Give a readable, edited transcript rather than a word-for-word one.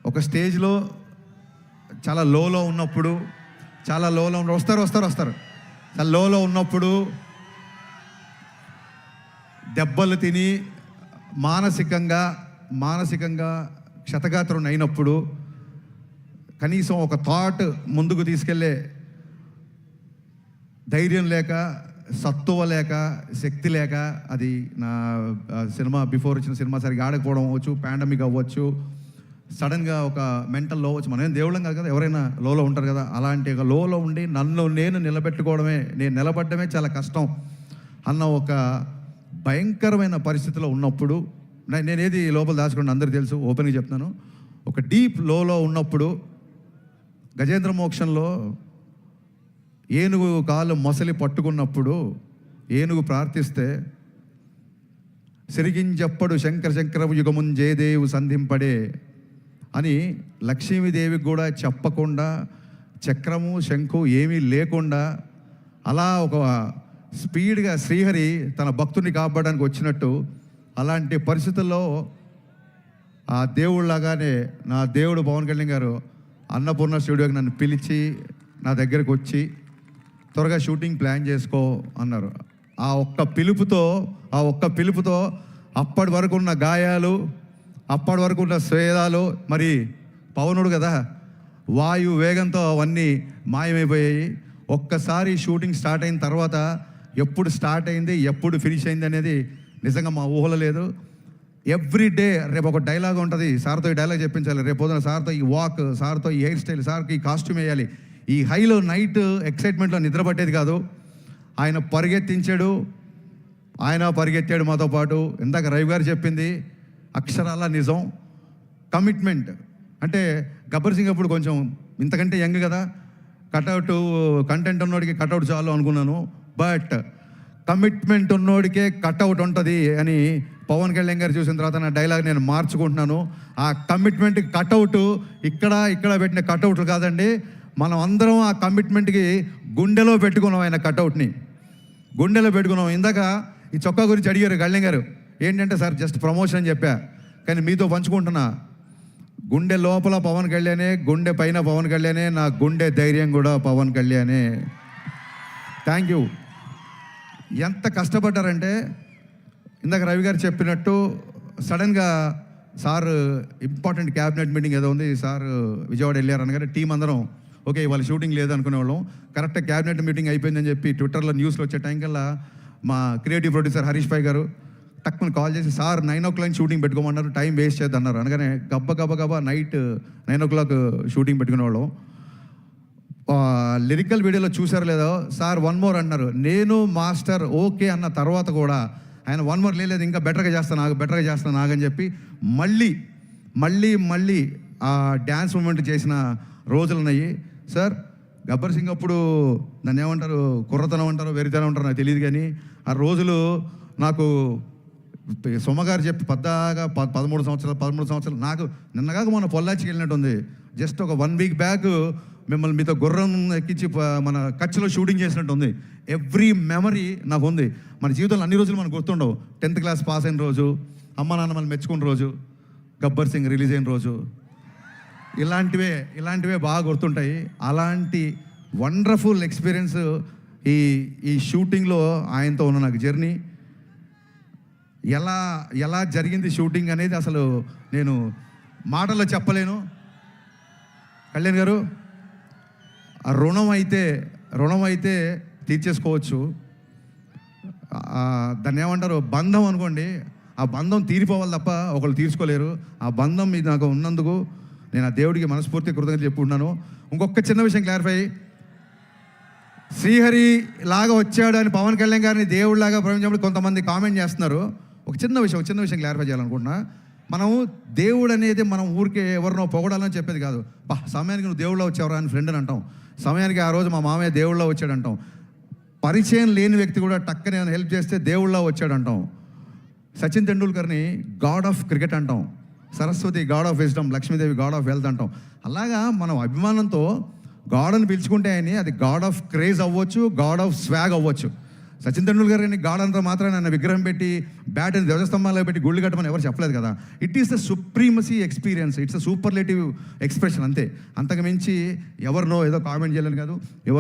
ఒక స్టేజ్లో చాలా లోలో ఉన్నప్పుడు, వస్తారు చాలా లోలో ఉన్నప్పుడు దెబ్బలు తిని మానసికంగా క్షతగాత్రుని అయినప్పుడు కనీసం ఒక థాట్ ముందుకు తీసుకెళ్ళే ధైర్యం లేక, సత్తువ లేక, శక్తి లేక, అది నా సినిమా బిఫోర్ వచ్చిన సినిమా సరిగా ఆడకపోవడం అవ్వచ్చు, పాండమిక్ అవ్వచ్చు, సడన్గా ఒక మెంటల్ లో అవ్వచ్చు. మనం దేవుళ్ళం కాదు కదా, ఎవరైనా లోలో ఉంటారు కదా. అలాంటి ఒక లోలో ఉండి నన్ను నేను నిలబడమే చాలా కష్టం అన్న ఒక భయంకరమైన పరిస్థితిలో ఉన్నప్పుడు, నేనేది లోపల దాచుకోండి అందరికీ తెలుసు, ఓపెన్గా చెప్తున్నాను. ఒక డీప్ లోలో ఉన్నప్పుడు గజేంద్ర మోక్షంలో ఏనుగు కాలు మొసలి పట్టుకున్నప్పుడు ఏనుగు ప్రార్థిస్తే సిరిగింజప్పడు శంకర యుగమున్ జయదేవు సంధింపడే అని లక్ష్మీదేవికి కూడా చెప్పకుండా, చక్రము శంఖు ఏమీ లేకుండా అలా ఒక స్పీడ్గా శ్రీహరి తన భక్తుని కాపాడడానికి వచ్చినట్టు, అలాంటి పరిస్థితుల్లో ఆ దేవుళ్ళలాగానే నా దేవుడు పవన్ కళ్యాణ్ గారు అన్నపూర్ణ స్టూడియోకి నన్ను పిలిచి నా దగ్గరకు వచ్చి త్వరగా షూటింగ్ ప్లాన్ చేసుకో అన్నారు. ఆ ఒక్క పిలుపుతో అప్పటి వరకు ఉన్న గాయాలు, అప్పటి వరకు ఉన్న స్వేదాలు, మరి పవనుడు కదా, వాయు వేగంతో అవన్నీ మాయమైపోయాయి. ఒక్కసారి షూటింగ్ స్టార్ట్ అయిన తర్వాత ఎప్పుడు స్టార్ట్ అయింది, ఎప్పుడు ఫినిష్ అయింది అనేది నిజంగా మా ఊహలో లేదు. ఎవ్రీ డే రేపు ఒక డైలాగ్ ఉంటుంది, సార్తో ఈ డైలాగ్ చెప్పించాలి, రేపు పొద్దున సార్తో ఈ వాక్, సార్తో ఈ హెయిర్ స్టైల్, సార్కి ఈ కాస్ట్యూమ్ వేయాలి. ఈ హైలో నైట్ ఎక్సైట్మెంట్లో నిద్ర పట్టేది కాదు. ఆయన పరిగెత్తాడు మాతో పాటు. ఇందాక రవి గారు చెప్పింది అక్షరాల నిజం. కమిట్మెంట్ అంటే గబ్బర్ సింగ్ అప్పుడు కొంచెం ఇంతకంటే యంగ్ కదా, కటౌట్ కంటెంట్ ఉన్నోడికి కటౌట్ చాలు అనుకున్నాను. బట్ కమిట్మెంట్ ఉన్నోడికే కటౌట్ ఉంటుంది అని పవన్ కళ్యాణ్ గారు చూసిన తర్వాత నా డైలాగ్ నేను మార్చుకుంటున్నాను. ఆ కమిట్మెంట్ కటౌట్ ఇక్కడ పెట్టిన కటౌట్లు కాదండి, మనం అందరం ఆ కమిట్మెంట్కి గుండెలో పెట్టుకున్నాం. ఆయన కటౌట్ని గుండెలో పెట్టుకున్నాం. ఇందాక ఈ చొక్కా గురించి అడిగారు కళ్యాణ్ గారు, ఏంటంటే సార్ జస్ట్ ప్రమోషన్ చెప్పా, కానీ మీతో పంచుకుంటున్నా. గుండె లోపల పవన్ కళ్యాణే, గుండె పైన పవన్ కళ్యాణే, నా గుండె ధైర్యం కూడా పవన్ కళ్యాణే. Thank you. ఎంత కష్టపడ్డారంటే ఇందాక రవి గారు చెప్పినట్టు సడన్గా సార్ ఇంపార్టెంట్ క్యాబినెట్ మీటింగ్ ఏదో ఉంది, సార్ విజయవాడ వెళ్ళారు అనగానే టీం అందరం ఓకే ఇవాళ షూటింగ్ లేదు అనుకునేవాళ్ళం. కరెక్ట్గా క్యాబినెట్ మీటింగ్ అయిపోయిందని చెప్పి ట్విట్టర్లో న్యూస్లో వచ్చే టైం కల్లా మా క్రియేటివ్ ప్రొడ్యూసర్ హరీష్ భాయ్ గారు టక్కుని కాల్ చేసి, సార్ 9 o'clock షూటింగ్ పెట్టుకోమన్నారు, టైం వేస్ట్ చేద్దన్నారు. అనగానే గబ్బ నైట్ 9 o'clock షూటింగ్ పెట్టుకునేవాళ్ళం. లిరికల్ వీడియోలో చూసారు లేదో, సార్ 1 more అన్నారు. నేను మాస్టర్ ఓకే అన్న తర్వాత కూడా ఆయన 1 more లేదు, ఇంకా బెటర్గా చేస్తాను ఆగని చెప్పి మళ్ళీ ఆ డ్యాన్స్ మూమెంట్ చేసిన రోజులు ఉన్నాయి. సార్ గబ్బర్ సింగ్ అప్పుడు నన్ను ఏమంటారు, కుర్రతనం అంటారో వెరితనం అంటారో నాకు తెలియదు, కానీ ఆ రోజులు నాకు సొమ్మగారు చెప్పి పద్దాగా 13 సంవత్సరాలు నాకు నిన్నగాక మన పొల్లాచికి వెళ్ళినట్టుంది. జస్ట్ ఒక 1 week బ్యాక్ మిమ్మల్ని మీతో గుర్రం ఎక్కించి మన కచ్లో షూటింగ్ చేసినట్టు ఉంది. ఎవ్రీ మెమరీ నాకు ఉంది. మన జీవితంలో అన్ని రోజులు మనకు గుర్తుండవు. 10th class పాస్ అయిన రోజు, అమ్మ నాన్న మనల్ని మెచ్చుకున్న రోజు, గబ్బర్ సింగ్ రిలీజ్ అయిన రోజు, ఇలాంటివే బాగా గుర్తుంటాయి. అలాంటి వండర్ఫుల్ ఎక్స్పీరియన్స్ ఈ షూటింగ్లో ఆయనతో ఉన్న నాకు జర్నీ. ఎలా జరిగింది షూటింగ్ అనేది అసలు నేను మాటల్లో చెప్పలేను. కళ్యాణ్ గారు, ఆ రుణం అయితే తీర్చేసుకోవచ్చు. దాన్ని ఏమంటారు, బంధం అనుకోండి. ఆ బంధం తీరిపోవాలి తప్ప ఒకళ్ళు తీర్చుకోలేరు. ఆ బంధం మీద నాకు ఉన్నందుకు నేను ఆ దేవుడికి మనస్ఫూర్తి కృతజ్ఞతలు చెప్పుకుంటున్నాను. ఇంకొక చిన్న విషయం క్లారిఫై, శ్రీహరి లాగా వచ్చాడు అని పవన్ కళ్యాణ్ గారిని దేవుడిలాగా ప్రపంచంలో కొంతమంది కామెంట్ చేస్తున్నారు. ఒక చిన్న విషయం క్లారిఫై చేయాలనుకుంటున్నా. మనము దేవుడు అనేది మనం ఊరికే ఎవరినో పొగడాలని చెప్పేది కాదు. సమయానికి నువ్వు దేవుళ్ళ వచ్చావురా అని ఫ్రెండ్ అని అంటాం. సమయానికి ఆ రోజు మా మామయ్య దేవుళ్ళ వచ్చాడు అంటాం. పరిచయం లేని వ్యక్తి కూడా టక్కని హెల్ప్ చేస్తే దేవుళ్ళ వచ్చాడు అంటాం. సచిన్ తెండూల్కర్ని గాడ్ ఆఫ్ క్రికెట్ అంటాం. Saraswati God of wisdom, Lakshmidevi God of wealth అంటాం. అలాగా మనం అభిమానంతో గాడ్ అని పిలుచుకుంటే ఆయన అది గాడ్ ఆఫ్ క్రేజ్ అవ్వచ్చు, గాడ్ ఆఫ్ స్వాగ్ అవ్వచ్చు. సచిన్ తెండూల్కర్ గారిని గాడ్ అంతా మాత్రం ఆయన విగ్రహం పెట్టి బ్యాట్ అని ధ్వజస్తంభాల్లో పెట్టి గుళ్ళు కట్టమని ఎవరు చెప్పలేదు కదా. It is the supremacy experience, it's a superlative expression అంతే. అంతకు మించి ఎవరినో ఏదో కామెంట్ చేయలేను కాదు, ఎవరు